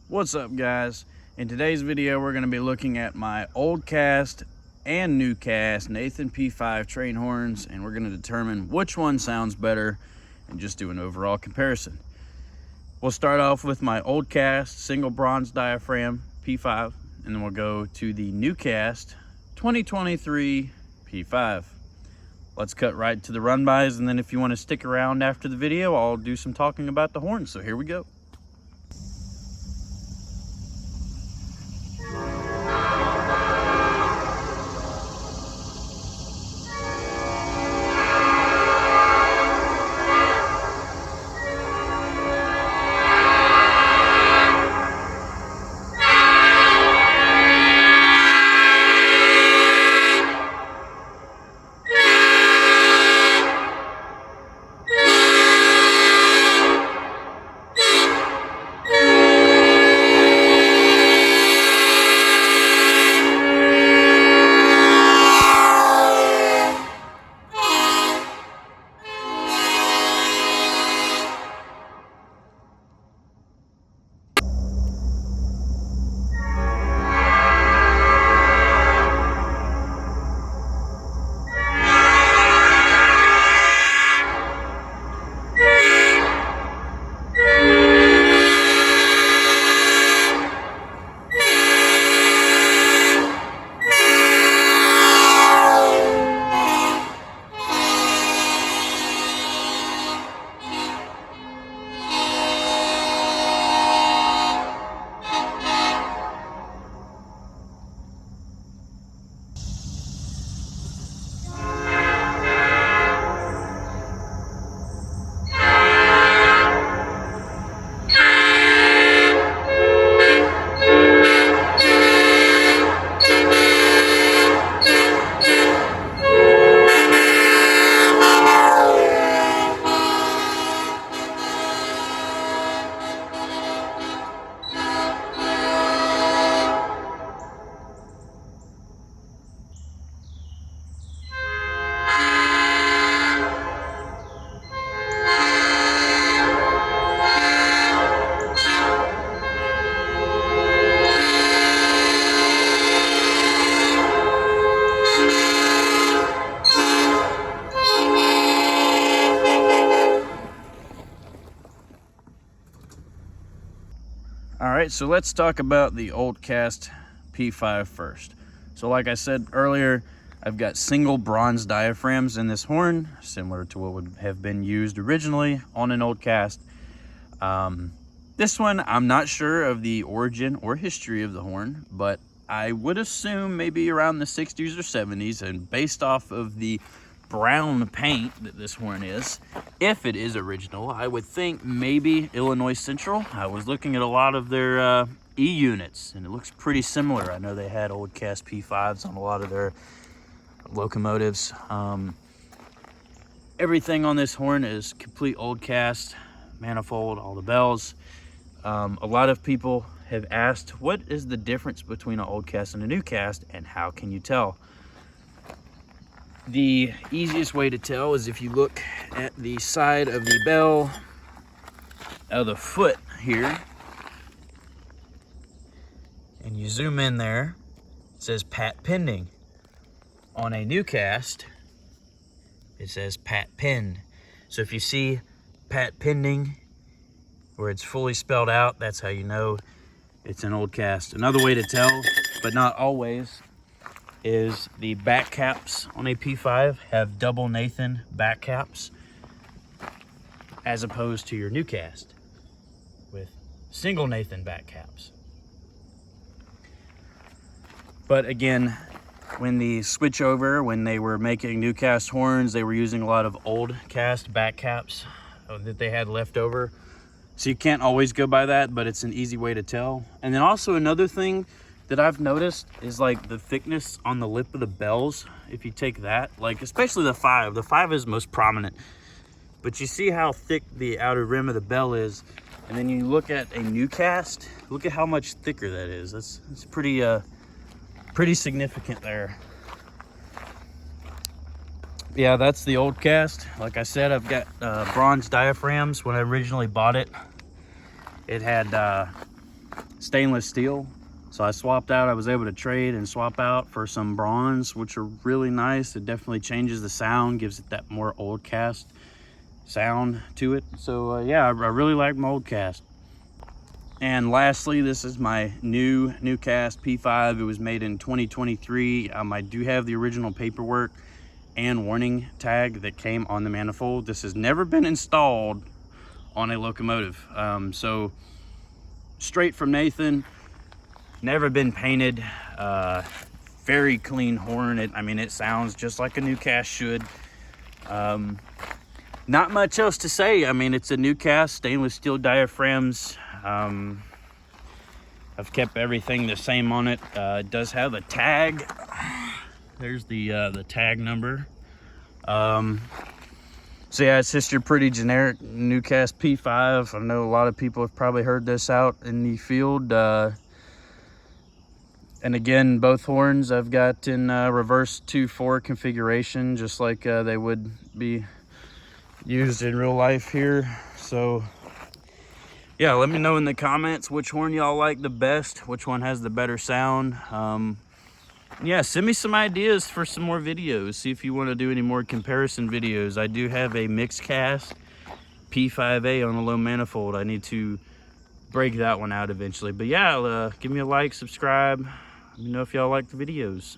What's up, guys? In today's video we're going to be looking at my old cast and new cast Nathan P5 train horns, and we're going to determine which one sounds better and just do an overall comparison. We'll start off with my old cast single bronze diaphragm P5, and then we'll go to the new cast 2023 P5. Let's cut right to the run-bys, and then if you want to stick around after the video, I'll do some talking about the horns. So here we go. Alright, so let's talk about the old cast P5 first. So like I said earlier, I've got single bronze diaphragms in this horn, similar to what would have been used originally on an old cast. This one, I'm not sure of the origin or history of the horn, but I would assume maybe around the 60s or 70s, and based off of the brown paint that this horn is, if it is original, I would think maybe Illinois Central. I was looking at a lot of their E units, and it looks pretty similar. I know they had old cast P5s on a lot of their locomotives. Everything on this horn is complete old cast, manifold, all the bells. A lot of people have asked, what is the difference between an old cast and a new cast, and how can you tell? The easiest way to tell is if you look at the side of the bell of the foot here, and you zoom in there, it says Pat Pending. On a new cast, it says Pat Pen. So if you see Pat Pending, where it's fully spelled out, that's how you know it's an old cast. Another way to tell, but not always, is the back caps on a P5 have double Nathan back caps, as opposed to your new cast with single Nathan back caps. But again, when the switch over, when they were making new cast horns, they were using a lot of old cast back caps that they had left over. So you can't always go by that, but it's an easy way to tell. And then also another thing that I've noticed is like the thickness on the lip of the bells. If you take that, like especially the 5 is most prominent, but you see how thick the outer rim of the bell is, and then you look at a new cast, look at how much thicker that is. That's pretty significant there. Yeah, that's the old cast. Like I said, I've got bronze diaphragms. When I originally bought it, it had stainless steel. So I swapped out, I was able to trade and swap out for some bronze, which are really nice. It definitely changes the sound, gives it that more old cast sound to it. So yeah, I really like my old cast. And lastly, this is my new cast P5. It was made in 2023. I do have the original paperwork and warning tag that came on the manifold. This has never been installed on a locomotive. So straight from Nathan, never been painted. Very clean horn. I mean, it sounds just like a new cast should. Not much else to say. I mean, it's a new cast, stainless steel diaphragms. I've kept everything the same on it. It does have a tag. There's the tag number. So yeah, it's just your pretty generic new cast P5. I know a lot of people have probably heard this out in the field. And again, both horns I've got in reverse 2/4 configuration, just like they would be used in real life here. So yeah, let me know in the comments which horn y'all like the best, which one has the better sound. Yeah, send me some ideas for some more videos. See if you want to do any more comparison videos. I do have a mixed cast P5A on a low manifold. I need to break that one out eventually. But yeah, give me a like, subscribe. Let me know if y'all like the videos.